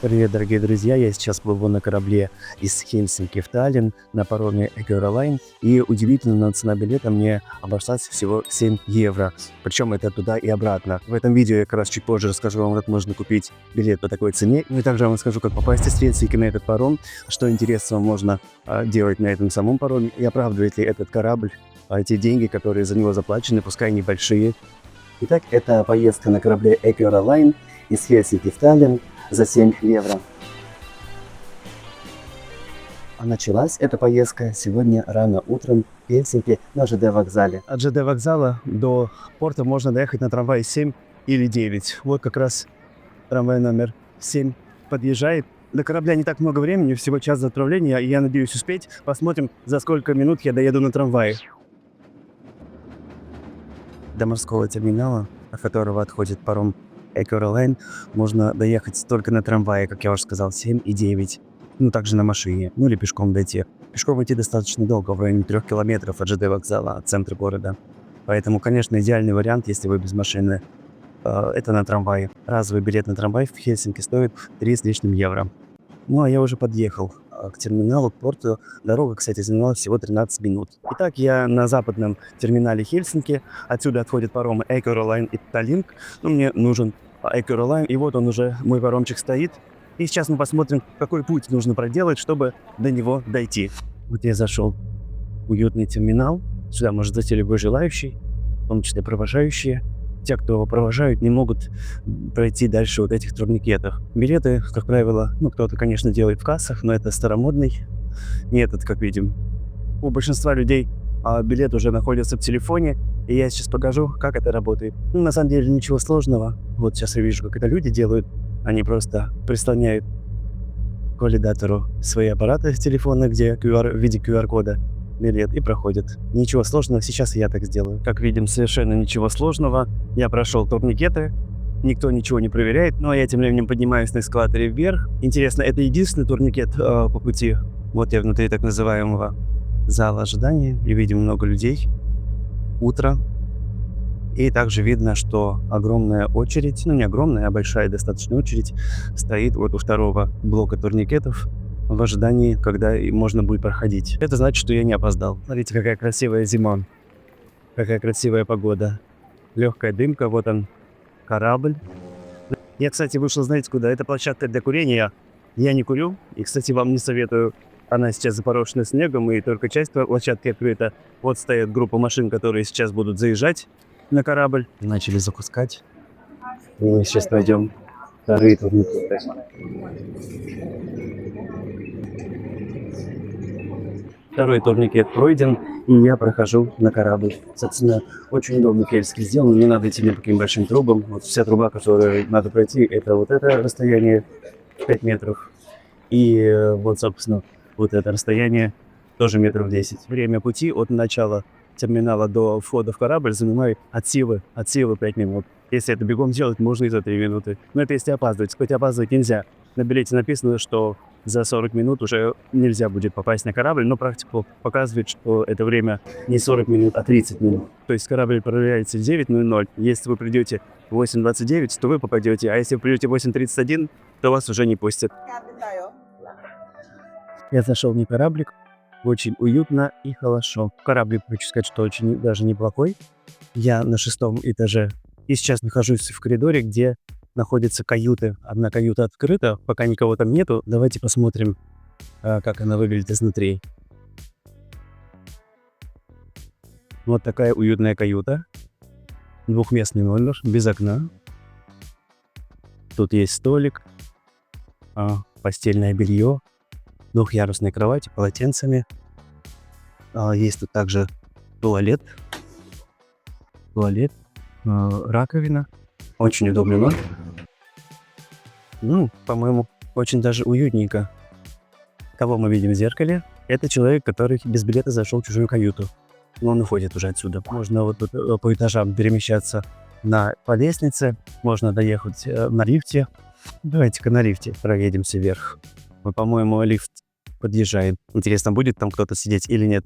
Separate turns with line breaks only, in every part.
Привет, дорогие друзья! Я сейчас плыву на корабле из Хельсинки в Таллин на пароме Ecoline. И удивительно, но цена билета мне обошлась всего 7 евро. Причем это туда и обратно. В этом видео я как раз чуть позже расскажу вам, как можно купить билет по такой цене. Ну и также я вам скажу, как попасть из Хельсинки на этот паром, что интересного можно делать на этом самом пароме и оправдывает ли этот корабль те деньги, которые за него заплачены, пускай небольшие. Итак, это поездка на корабле Ecoline из Хельсинки в Таллин за 7 евро. А началась эта поездка сегодня рано утром в Хельсинки на ЖД вокзале. От ЖД вокзала до порта можно доехать на трамвае 7 или 9. Вот как раз трамвай номер 7 подъезжает. До корабля не так много времени, всего час до отправления, и я надеюсь успеть. Посмотрим, за сколько минут я доеду на трамвае. До морского терминала, от которого отходит паром Ecoline, можно доехать только на трамвае, как я уже сказал, 7 и 9. Ну, также на машине, ну или пешком дойти. Пешком идти достаточно долго, в районе 3 километров от ЖД вокзала, от центра города. Поэтому, конечно, идеальный вариант, если вы без машины, это на трамвае. Разовый билет на трамвай в Хельсинки стоит 3 с лишним евро. Ну, а я уже подъехал к терминалу, к порту. Дорога, кстати, заняла всего 13 минут. Итак, я на западном терминале Хельсинки. Отсюда отходит паром Ecoline и Tallink. Ну, мне нужен Ecoline, и вот он уже, мой паромчик стоит. И сейчас мы посмотрим, какой путь нужно проделать, чтобы до него дойти. Вот я зашел в уютный терминал. Сюда может зайти любой желающий, в том числе провожающие. Те, кто провожают, не могут пройти дальше вот этих турникетов. Билеты, как правило, ну, кто-то, конечно, делает в кассах, но это старомодный метод, как видим. У большинства людей билет уже находится в телефоне, и я сейчас покажу, как это работает. Ну, на самом деле ничего сложного. Вот сейчас я вижу, как это люди делают. Они просто прислоняют к валидатору свои аппараты телефона, где в виде QR-кода билет, и проходит. Ничего сложного, сейчас я так сделаю. Как видим, совершенно ничего сложного. Я прошел турникеты, никто ничего не проверяет, ну а я тем временем поднимаюсь на эскалаторе вверх. Интересно, это единственный турникет по пути. Вот я внутри так называемого зала ожидания, и видим много людей. Утро. И также видно, что огромная очередь, ну не огромная, а большая достаточно очередь стоит вот у второго блока турникетов в ожидании, когда можно будет проходить. Это значит, что я не опоздал. Смотрите, какая красивая зима, какая красивая погода. Легкая дымка, вот он, корабль. Я, кстати, вышел, знаете, куда? Это площадка для курения. Я не курю, и, кстати, вам не советую. Она сейчас запорошена снегом, и только часть площадки открыта. Вот стоит группа машин, которые сейчас будут заезжать на корабль. Начали запускать. И мы сейчас пойдем вторые турникеты. Второй турникет пройден, и я прохожу на корабль. Собственно, очень удобно Хельсинки сделан, не надо идти ни по каким большим трубам. Вот вся труба, которую надо пройти, это вот это расстояние 5 метров. И вот, собственно, вот это расстояние тоже метров 10. Время пути от начала терминала до входа в корабль занимает от силы 5 минут. Если это бегом делать, можно и за 3 минуты. Но это если опаздывать. Хоть опаздывать нельзя. На билете написано, что за 40 минут уже нельзя будет попасть на корабль, но практика показывает, что это время не 40 минут, а 30 минут. То есть корабль проверяется в 9:00. Если вы придете в 8:29, то вы попадете, а если вы придете в 8:31, то вас уже не пустят. Я зашел на кораблик. Очень уютно и хорошо. Кораблик, хочу сказать, что очень даже неплохой. Я на 6-м этаже. И сейчас нахожусь в коридоре, где находятся каюты. Одна каюта открыта, пока никого там нету. Давайте посмотрим, как она выглядит изнутри. Вот такая уютная каюта. Двухместный номер, без окна. Тут есть столик, постельное белье, двухъярусные кровати, полотенцами. Есть тут также туалет, раковина. Очень удобный номер. Ну, по-моему, очень даже уютненько. Кого мы видим в зеркале? Это человек, который без билета зашел в чужую каюту. Но он уходит уже отсюда. Можно вот тут по этажам перемещаться по лестнице. Можно доехать на лифте. Давайте-ка на лифте проедемся вверх. По-моему, лифт подъезжает. Интересно, будет там кто-то сидеть или нет?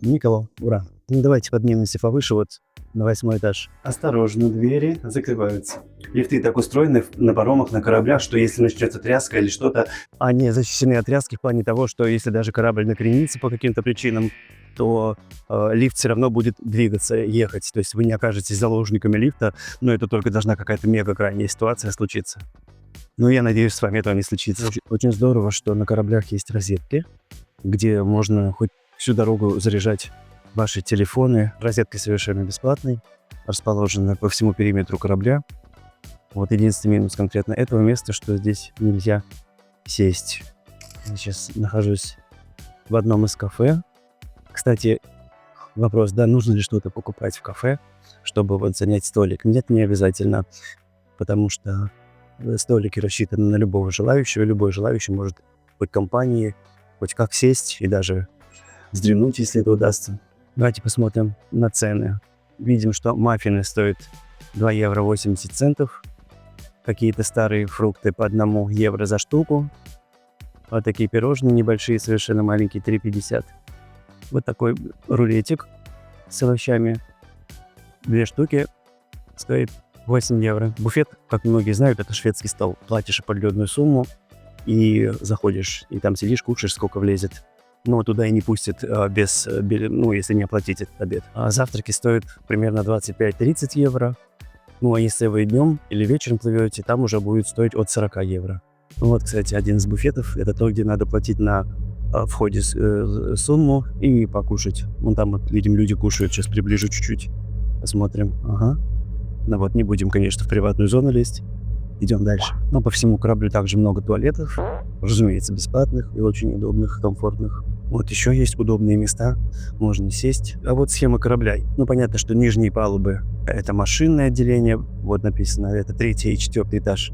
Никого. Ура. Ну, давайте поднимемся повыше. Вот на 8 этаж. Осторожно, двери закрываются. Лифты так устроены на паромах, на кораблях, что если начнется тряска или что-то, они защищены от тряски в плане того, что если даже корабль накренится по каким-то причинам, то лифт все равно будет двигаться, ехать. То есть вы не окажетесь заложниками лифта, но это только должна какая-то мега крайняя ситуация случиться. Ну, я надеюсь, с вами этого не случится. Очень здорово, что на кораблях есть розетки, где можно хоть всю дорогу заряжать ваши телефоны. Розетка совершенно бесплатной, расположена по всему периметру корабля. Вот единственный минус конкретно этого места, что здесь нельзя сесть. Я сейчас нахожусь в одном из кафе. Кстати, вопрос, да, нужно ли что-то покупать в кафе, чтобы вот занять столик? Нет, не обязательно, потому что столики рассчитаны на любого желающего, и любой желающий может хоть компании, хоть как сесть и даже вздремнуть, если это удастся. Давайте посмотрим на цены. Видим, что маффины стоят 2 евро 80 центов. Какие-то старые фрукты по 1 евро за штуку. Вот такие пирожные небольшие, совершенно маленькие, 3,50. Вот такой рулетик с овощами. 2 штуки стоит 8 евро. Буфет, как многие знают, это шведский стол. Платишь определенную сумму и заходишь, и там сидишь, кушаешь, сколько влезет. Но туда и не пустят если не оплатить этот обед. А завтраки стоят примерно 25-30 евро. Ну, а если вы днем или вечером плывете, там уже будет стоить от 40 евро. Ну, вот, кстати, один из буфетов. Это то, где надо платить на входе сумму и покушать. Вон там, вот, видим, люди кушают. Сейчас приближу чуть-чуть. Посмотрим. Ага. Ну вот, не будем, конечно, в приватную зону лезть. Идем дальше. Но по всему кораблю также много туалетов. Разумеется, бесплатных и очень удобных, комфортных. Вот еще есть удобные места. Можно сесть. А вот схема корабля. Ну, понятно, что нижние палубы — это машинное отделение. Вот написано, это 3 и 4 этаж.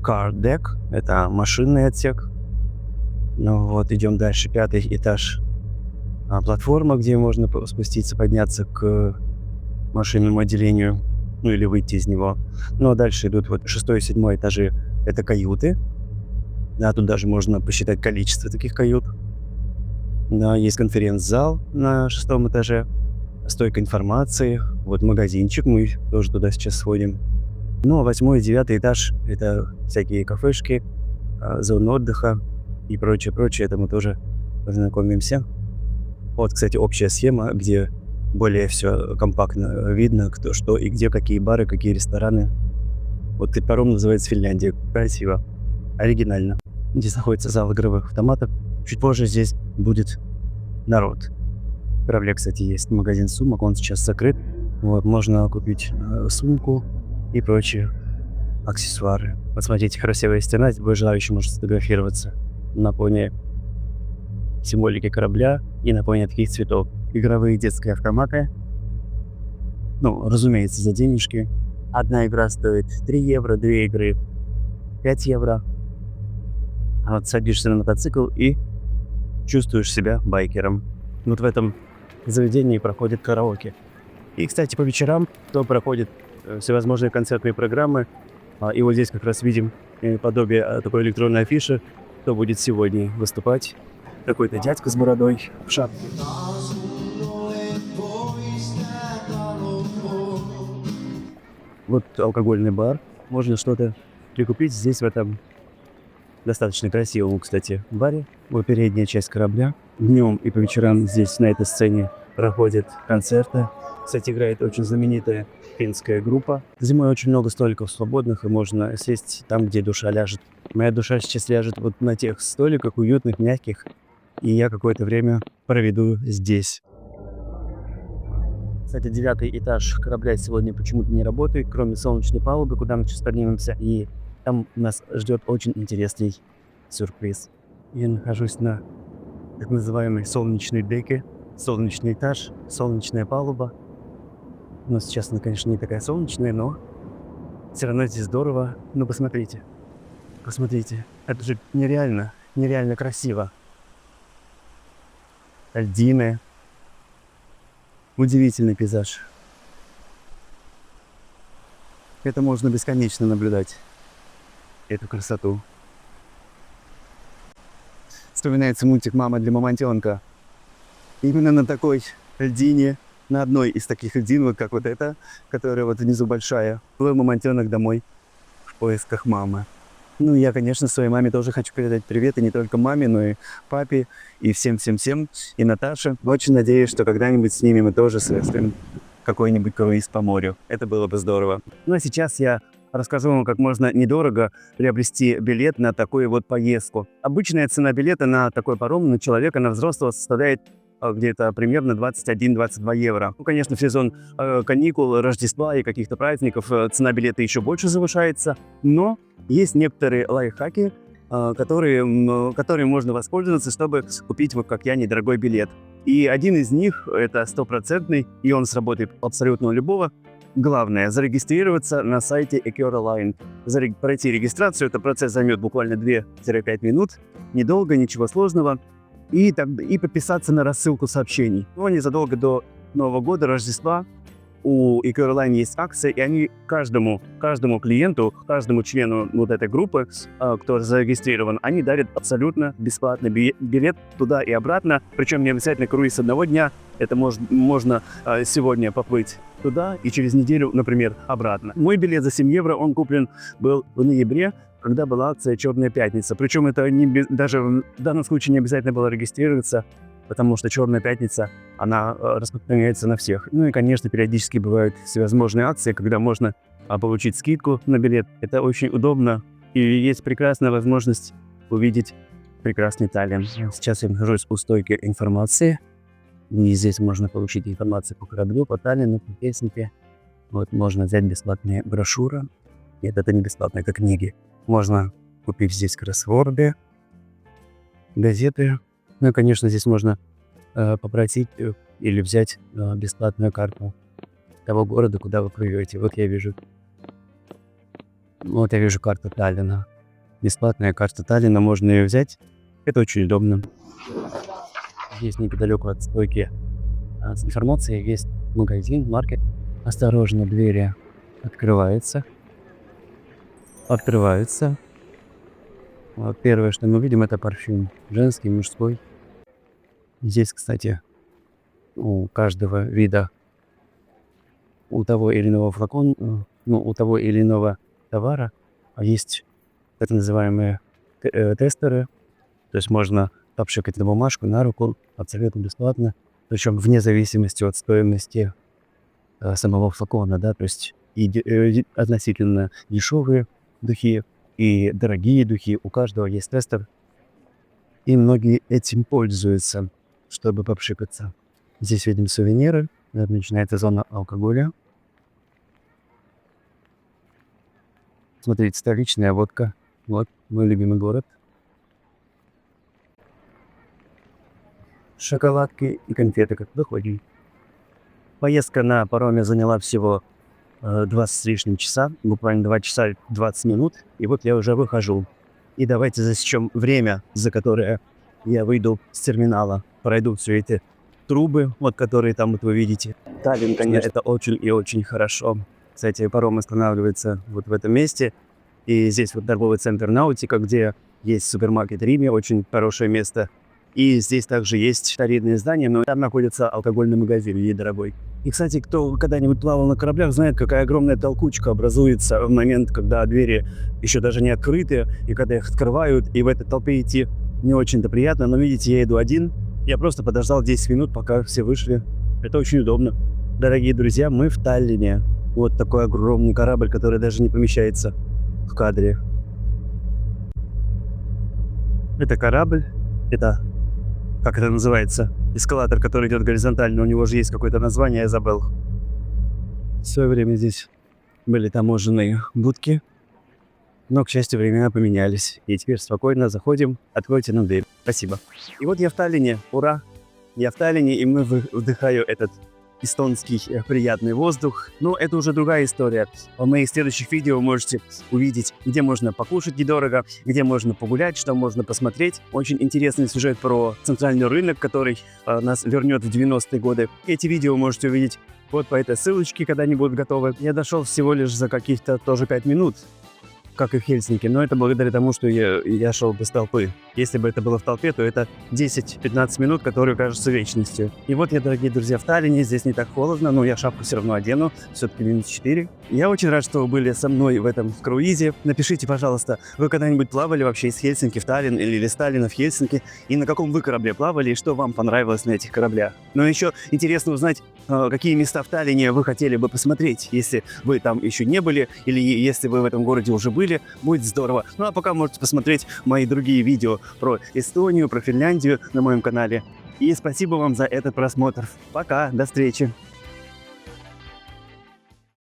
Car deck — это машинный отсек. Ну вот, идем дальше. 5 этаж. Платформа, где можно спуститься, подняться к машинному отделению. Ну или выйти из него. Ну а дальше идут вот 6 и 7 этажи. Это каюты. Да, тут даже можно посчитать количество таких кают. Да, есть конференц-зал на 6 этаже. Стойка информации. Вот магазинчик, мы тоже туда сейчас сходим. Ну а 8 и 9 этаж — это всякие кафешки, зоны отдыха и прочее. Это мы тоже познакомимся. Вот, кстати, общая схема, где более все компактно видно, кто что и где, какие бары, какие рестораны. Вот и паром называется Финляндия. Красиво, оригинально. Здесь находится зал игровых автоматов. Чуть позже здесь будет народ. В корабле, кстати, есть магазин сумок, он сейчас закрыт. Вот, можно купить сумку и прочие аксессуары. Посмотрите, красивая стена, любой желающий может сфотографироваться на фоне символики корабля и на фоне таких цветов. Игровые детские автоматы. Ну, разумеется, за денежки. Одна игра стоит 3 евро, 2 игры 5 евро. А вот садишься на мотоцикл и чувствуешь себя байкером. Вот в этом заведении проходит караоке. И, кстати, по вечерам то проходят всевозможные концертные программы. И вот здесь как раз видим подобие такой электронной афиши, кто будет сегодня выступать. Какой-то дядька с бородой в шапке. Вот алкогольный бар. Можно что-то прикупить здесь, в этом достаточно красивом, кстати, баре. Вот передняя часть корабля. Днем и по вечерам здесь, на этой сцене, проходят концерты. Кстати, играет очень знаменитая финская группа. Зимой очень много столиков свободных, и можно сесть там, где душа ляжет. Моя душа сейчас ляжет вот на тех столиках, уютных, мягких. И я какое-то время проведу здесь. Кстати, 9 этаж корабля сегодня почему-то не работает, кроме солнечной палубы, куда мы сейчас поднимемся. И там нас ждет очень интересный сюрприз. Я нахожусь на так называемой солнечной деке. Солнечный этаж, солнечная палуба. Но сейчас она, конечно, не такая солнечная, но все равно здесь здорово. Ну, посмотрите. Посмотрите. Это же нереально красиво. Льдины. Удивительный пейзаж. Это можно бесконечно наблюдать. Эту красоту. Вспоминается мультик «Мама для мамонтенка». Именно на такой льдине на одной из таких льдин, вот как вот эта, которая вот внизу большая, плыл мамонтенок домой в поисках мамы. Ну, я, конечно, своей маме тоже хочу передать привет, и не только маме, но и папе, и всем-всем-всем, и Наташе. Очень надеюсь, что когда-нибудь с ними мы тоже совершим какой-нибудь круиз по морю. Это было бы здорово. Ну, а сейчас я расскажу вам, как можно недорого приобрести билет на такую вот поездку. Обычная цена билета на такой паром на человека, на взрослого составляет где-то примерно 21-22 евро. Ну, конечно, в сезон каникул, Рождества и каких-то праздников цена билета еще больше завышается, но есть некоторые лайфхаки, которые можно воспользоваться, чтобы купить, вот как я, недорогой билет. И один из них, это стопроцентный, и он сработает абсолютно у любого. Главное, зарегистрироваться на сайте Ecoraline. Пройти регистрацию, этот процесс займет буквально 2-5 минут, недолго, ничего сложного. И подписаться на рассылку сообщений. Но незадолго до Нового года, Рождества, у Ecoraline есть акция, и они каждому клиенту, каждому члену вот этой группы, кто зарегистрирован, они дарят абсолютно бесплатный билет туда и обратно. Причем не обязательно круиз одного дня. Это можно сегодня поплыть туда и через неделю, например, обратно. Мой билет за 7 евро, он куплен был в ноябре, когда была акция «Черная пятница». Причем это даже в данном случае не обязательно было регистрироваться, потому что «Черная пятница», она распространяется на всех. Ну и, конечно, периодически бывают всевозможные акции, когда можно получить скидку на билет. Это очень удобно, и есть прекрасная возможность увидеть прекрасный Таллин. Сейчас я нахожусь у стойки информации, и здесь можно получить информацию по кораблю, по Таллину, по песенке. Вот можно взять бесплатные брошюры. Нет, это не бесплатно, это книги. Можно купить здесь кроссворды, газеты. Ну и, конечно, здесь можно попросить или взять бесплатную карту того города, куда вы плывете. Вот я вижу карту Таллина. Бесплатная карта Таллина, можно ее взять. Это очень удобно. Здесь неподалеку от стойки с информацией есть магазин, маркет. Осторожно, двери открываются. Вот первое, что мы видим, это парфюм. Женский, мужской. Здесь, кстати, у каждого вида, у того или иного флакона, у того или иного товара есть так называемые тестеры. То есть можно попшикать на бумажку, на руку, абсолютно бесплатно. Причем вне зависимости от стоимости самого флакона, да, то есть относительно дешевые духи и дорогие духи, у каждого есть тестер, и многие этим пользуются, чтобы попшикаться. Здесь видим сувениры, начинается зона алкоголя. Смотрите, столичная водка, вот мой любимый город. Шоколадки и конфеты, как выходим. Поездка на пароме заняла всего 20 с лишним часа, буквально 2 часа 20 минут, и вот я уже выхожу. И давайте засечем время, за которое я выйду с терминала, пройду все эти трубы, вот которые там вот вы видите. Таллин, конечно, это очень и очень хорошо. Кстати, паром останавливается вот в этом месте, и здесь вот торговый центр Наутика, где есть супермаркет Риме, очень хорошее место. И здесь также есть старинные здания, но там находится алкогольный магазин, недорогой. И, кстати, кто когда-нибудь плавал на кораблях, знает, какая огромная толкучка образуется в момент, когда двери еще даже не открыты, и когда их открывают, и в этой толпе идти не очень-то приятно. Но видите, я иду один, я просто подождал 10 минут, пока все вышли. Это очень удобно. Дорогие друзья, мы в Таллине. Вот такой огромный корабль, который даже не помещается в кадре. Это корабль, это... Как это называется? Эскалатор, который идет горизонтально, у него же есть какое-то название, я забыл. В свое время здесь были таможенные будки, но, к счастью, времена поменялись. И теперь спокойно заходим, откройте нам дверь. Спасибо. И вот я в Таллине, ура! Я в Таллине, и мы вдыхаю этот эстонский приятный воздух. Но это уже другая история. В моих следующих видео вы можете увидеть, где можно покушать недорого, где можно погулять, что можно посмотреть. Очень интересный сюжет про центральный рынок, который нас вернет в 90-е годы. Эти видео вы можете увидеть вот по этой ссылочке, когда они будут готовы. Я дошел всего лишь за каких-то тоже 5 минут. как и в Хельсинки, но это благодаря тому, что я шел без толпы. Если бы это было в толпе, то это 10-15 минут, которые кажутся вечностью. И вот я, дорогие друзья, в Таллине, здесь не так холодно, но я шапку все равно одену, все-таки -4. Я очень рад, что вы были со мной в этом круизе. Напишите, пожалуйста, вы когда-нибудь плавали вообще из Хельсинки в Таллин или из Таллина в Хельсинки, и на каком вы корабле плавали, и что вам понравилось на этих кораблях. Но еще интересно узнать, какие места в Таллине вы хотели бы посмотреть, если вы там еще не были, или если вы в этом городе уже были, будет здорово. Ну а пока можете посмотреть мои другие видео про Эстонию, про Финляндию на моем канале. И спасибо вам за этот просмотр. Пока, до встречи.